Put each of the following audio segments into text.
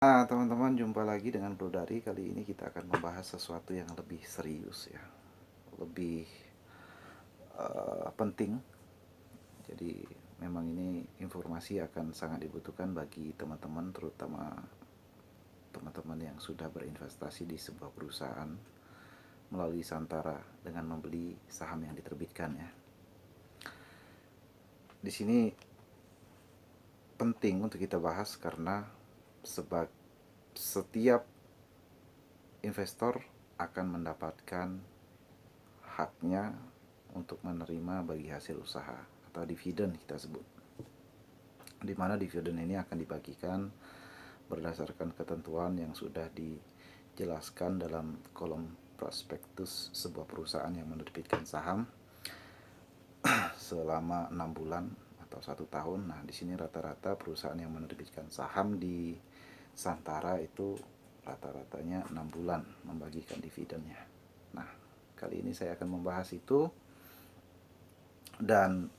Nah, teman-teman, jumpa lagi dengan Bro Dari. Kali ini kita akan membahas sesuatu yang lebih serius ya, lebih penting. Jadi memang ini informasi akan sangat dibutuhkan bagi teman-teman, terutama teman-teman yang sudah berinvestasi di sebuah perusahaan melalui Santara dengan membeli saham yang diterbitkan ya. Di sini penting untuk kita bahas karena setiap investor akan mendapatkan haknya untuk menerima bagi hasil usaha atau dividen kita sebut, di mana dividen ini akan dibagikan berdasarkan ketentuan yang sudah dijelaskan dalam kolom prospektus sebuah perusahaan yang menerbitkan saham selama 6 bulan atau 1 tahun. Nah, di sini rata-rata perusahaan yang menerbitkan saham di Santara itu rata-ratanya 6 bulan membagikan dividennya. Nah, kali ini saya akan membahas itu, dan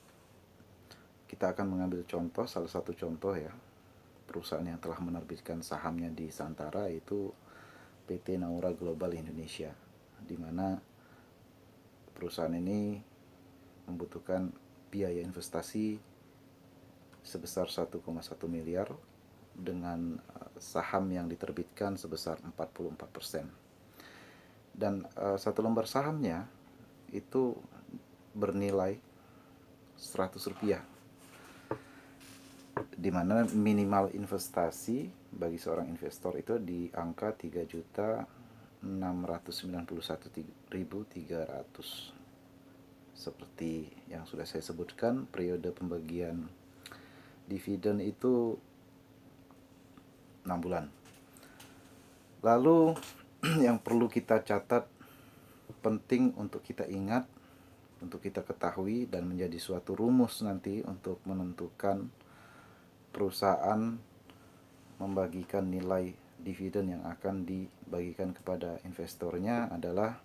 kita akan mengambil contoh, salah satu contoh ya, perusahaan yang telah menerbitkan sahamnya di Santara itu PT Naura Global Indonesia, di mana perusahaan ini membutuhkan biaya investasi sebesar 1,1 miliar dengan saham yang diterbitkan sebesar 44%. Dan satu lembar sahamnya itu bernilai 100 rupiah, di mana minimal investasi bagi seorang investor itu di angka 3.691.300. Seperti yang sudah saya sebutkan, periode pembagian dividen itu 6 bulan. Lalu yang perlu kita catat, penting untuk kita ingat, untuk kita ketahui dan menjadi suatu rumus nanti untuk menentukan perusahaan membagikan nilai dividen yang akan dibagikan kepada investornya adalah,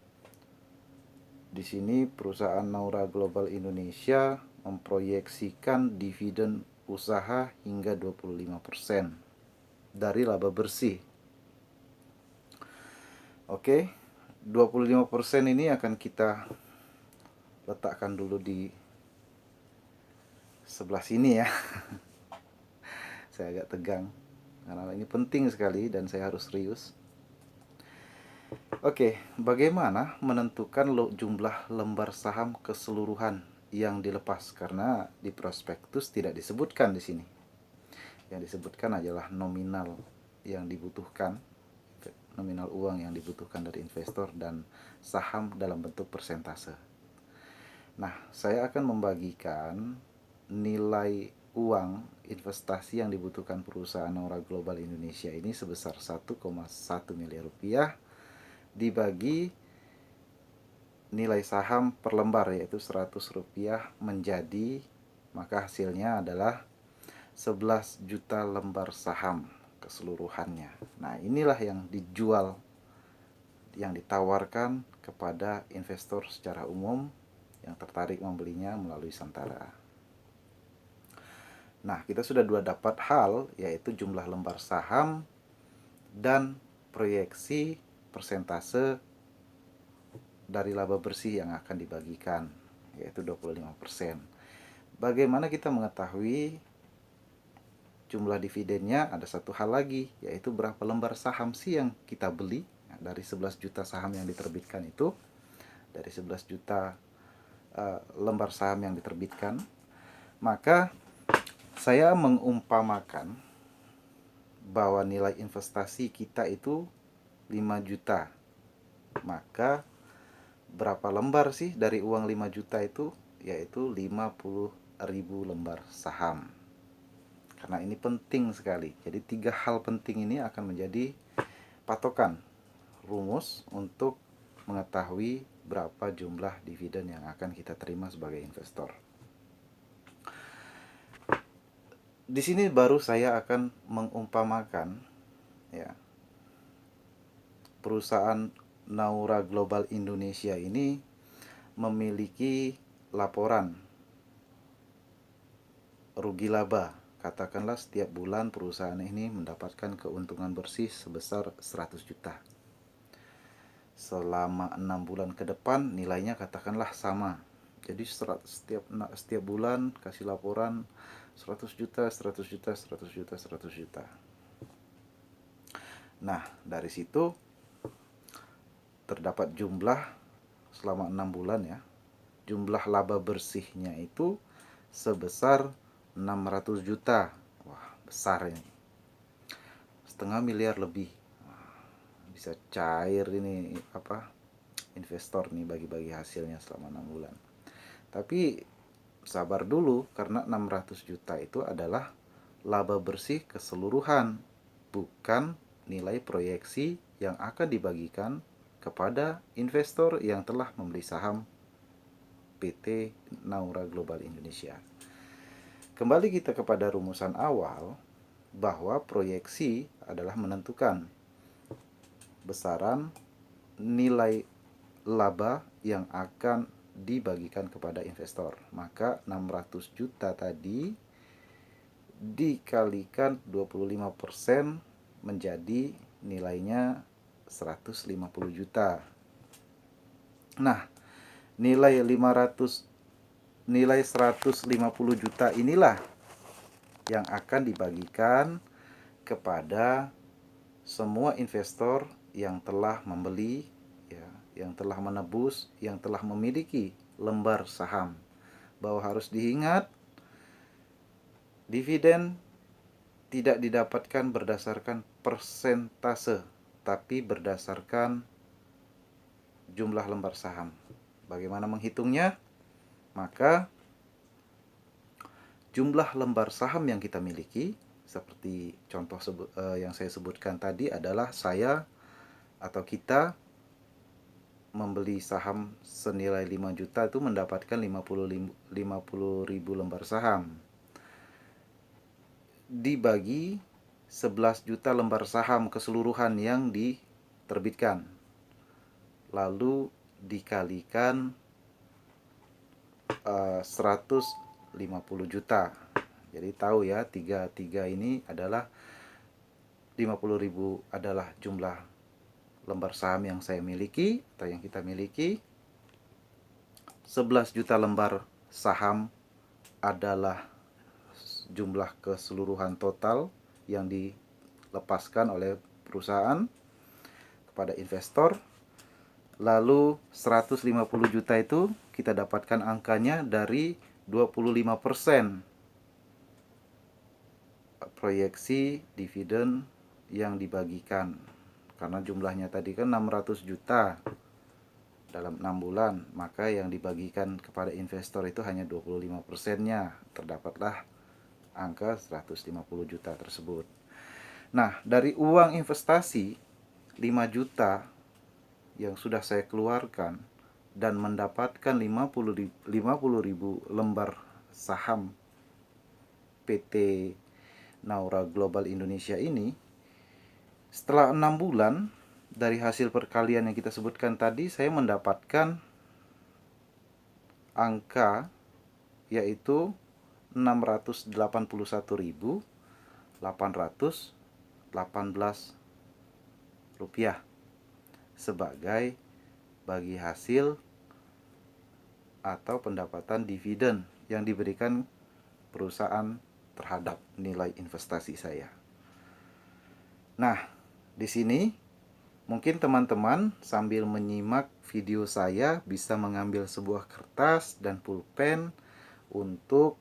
di sini perusahaan Naura Global Indonesia memproyeksikan dividen usaha hingga 25% dari laba bersih. Oke, 25% ini akan kita letakkan dulu di sebelah sini ya. Saya agak tegang karena ini penting sekali dan saya harus serius. Oke, bagaimana menentukan jumlah lembar saham keseluruhan yang dilepas? Karena di prospektus tidak disebutkan di sini. Yang disebutkan adalah nominal yang dibutuhkan, nominal uang yang dibutuhkan dari investor, dan saham dalam bentuk persentase. Nah, saya akan membagikan nilai uang investasi yang dibutuhkan perusahaan Naura Global Indonesia ini sebesar 1,1 miliar rupiah dibagi nilai saham per lembar, yaitu 100 rupiah, menjadi, maka hasilnya adalah 11 juta lembar saham keseluruhannya. Nah, inilah yang dijual, yang ditawarkan kepada investor secara umum yang tertarik membelinya melalui Santara. Nah, kita sudah dapat hal, yaitu jumlah lembar saham dan proyeksi persentase dari laba bersih yang akan dibagikan, yaitu 25%. Bagaimana kita mengetahui jumlah dividennya? Ada satu hal lagi, yaitu berapa lembar saham sih yang kita beli. Nah, dari 11 juta saham yang diterbitkan itu, dari 11 juta lembar saham yang diterbitkan, maka saya mengumpamakan bahwa nilai investasi kita itu 5 juta. Maka berapa lembar sih dari uang 5 juta itu? Yaitu 50.000 lembar saham. Karena ini penting sekali. Jadi 3 hal penting ini akan menjadi patokan, rumus untuk mengetahui berapa jumlah dividen yang akan kita terima sebagai investor. Di sini baru saya akan mengumpamakan ya, perusahaan Naura Global Indonesia ini memiliki laporan rugi laba katakanlah setiap bulan perusahaan ini mendapatkan keuntungan bersih sebesar 100 juta. Selama 6 bulan ke depan nilainya katakanlah sama. Jadi setiap bulan kasih laporan 100 juta, 100 juta, 100 juta, 100 juta. Nah, dari situ terdapat jumlah selama 6 bulan ya. Jumlah laba bersihnya itu sebesar 600 juta. Wah, besar ini. Setengah miliar lebih. Bisa cair ini investor nih bagi-bagi hasilnya selama 6 bulan. Tapi sabar dulu, karena 600 juta itu adalah laba bersih keseluruhan, bukan nilai proyeksi yang akan dibagikan kepada investor yang telah membeli saham PT Naura Global Indonesia. Kembali kita kepada rumusan awal, bahwa proyeksi adalah menentukan besaran nilai laba yang akan dibagikan kepada investor. Maka 600 juta tadi dikalikan 25% menjadi nilainya 150 juta. Nah, nilai 150 juta inilah yang akan dibagikan kepada semua investor yang telah membeli, ya, yang telah menebus, yang telah memiliki lembar saham. Bahwa harus diingat, dividen tidak didapatkan berdasarkan persentase, tapi berdasarkan jumlah lembar saham. Bagaimana menghitungnya? Maka jumlah lembar saham yang kita miliki, seperti contoh yang saya sebutkan tadi adalah saya atau kita membeli saham senilai 5 juta itu mendapatkan 50.000 lembar saham. Dibagi 11 juta lembar saham keseluruhan yang diterbitkan. Lalu dikalikan 150 juta. Jadi tahu ya, 33 ini adalah 50.000 adalah jumlah lembar saham yang saya miliki atau yang kita miliki. 11 juta lembar saham adalah jumlah keseluruhan total yang dilepaskan oleh perusahaan kepada investor. Lalu 150 juta itu kita dapatkan angkanya dari 25% proyeksi dividen yang dibagikan. Karena jumlahnya tadi kan 600 juta dalam 6 bulan, maka yang dibagikan kepada investor itu hanya 25%-nya. Terdapatlah angka 150 juta tersebut. Nah, dari uang investasi 5 juta yang sudah saya keluarkan dan mendapatkan 50.000 lembar saham PT Naura Global Indonesia ini, setelah 6 bulan dari hasil perkalian yang kita sebutkan tadi, saya mendapatkan angka yaitu 681.818 rupiah sebagai bagi hasil atau pendapatan dividen yang diberikan perusahaan terhadap nilai investasi saya. Nah, di sini mungkin teman-teman sambil menyimak video saya bisa mengambil sebuah kertas dan pulpen untuk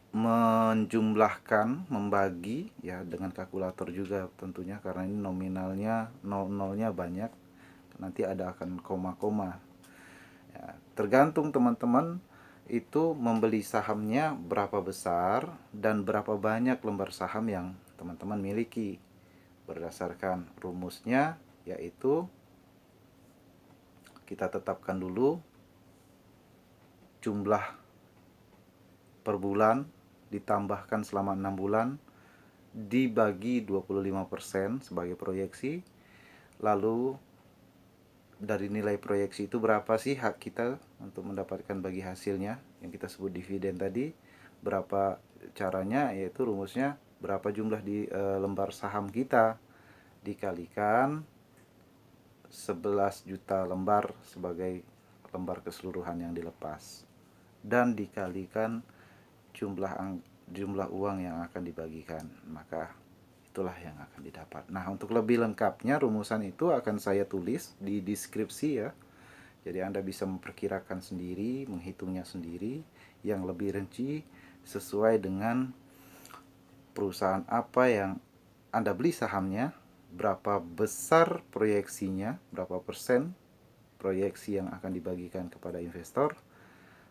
menjumlahkan, membagi ya, dengan kalkulator juga tentunya, karena ini nominalnya nol-nolnya banyak, nanti ada akan koma-koma ya, tergantung teman-teman itu membeli sahamnya berapa besar dan berapa banyak lembar saham yang teman-teman miliki. Berdasarkan rumusnya, yaitu kita tetapkan dulu jumlah per bulan ditambahkan selama 6 bulan dibagi 25% sebagai proyeksi. Lalu dari nilai proyeksi itu berapa sih hak kita untuk mendapatkan bagi hasilnya yang kita sebut dividen tadi, Berapa caranya? Yaitu rumusnya berapa jumlah di lembar saham kita dikalikan 11 juta lembar sebagai lembar keseluruhan yang dilepas, dan dikalikan jumlah uang yang akan dibagikan, maka itulah yang akan didapat. Nah, untuk lebih lengkapnya rumusan itu akan saya tulis di deskripsi ya. Jadi Anda bisa memperkirakan sendiri, menghitungnya sendiri yang lebih rinci sesuai dengan perusahaan apa yang Anda beli sahamnya, berapa besar proyeksinya, berapa persen proyeksi yang akan dibagikan kepada investor,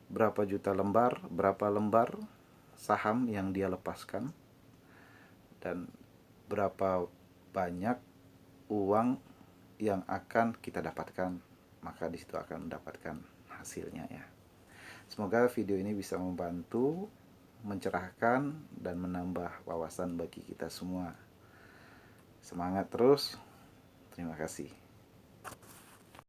berapa juta lembar, berapa lembar saham yang dia lepaskan, dan berapa banyak uang yang akan kita dapatkan. Maka disitu akan mendapatkan hasilnya ya. Semoga video ini bisa membantu, mencerahkan, dan menambah wawasan bagi kita semua. Semangat terus. Terima kasih.